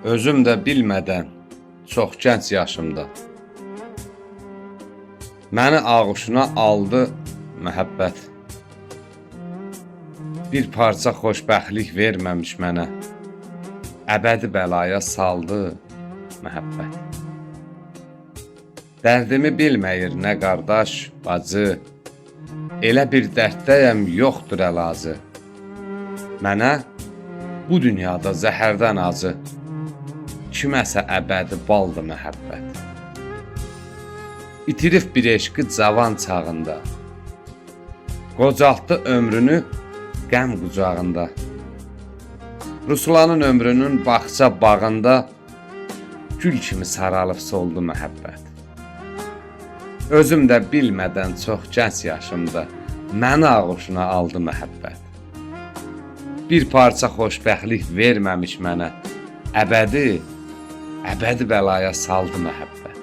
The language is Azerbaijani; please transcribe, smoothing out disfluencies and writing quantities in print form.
Özüm də bilmədən, çox gənc yaşımda məni ağuşuna aldı məhəbbət. Bir parça xoşbəxtlik verməmiş mənə, əbədi bəlaya saldı məhəbbət. Dərdimi bilməyir nə qardaş, bacı, elə bir dərddəyəm yoxdur əlacı. Mənə bu dünyada zəhərdən acı, kiməsə əbədi baldı məhəbbət. İtirif bir eşqi cavan çağında, qocaltdı ömrünü qəm qucağında. Ruslanın ömrünün bağça bağında, gül kimi saralıb soldu məhəbbət. Özüm də bilmədən çox gənc yaşımda məni ağuşuna aldı məhəbbət. Bir parça xoşbəxtlik verməmiş mənə, əbədi bəlaya saldı məhəbbət.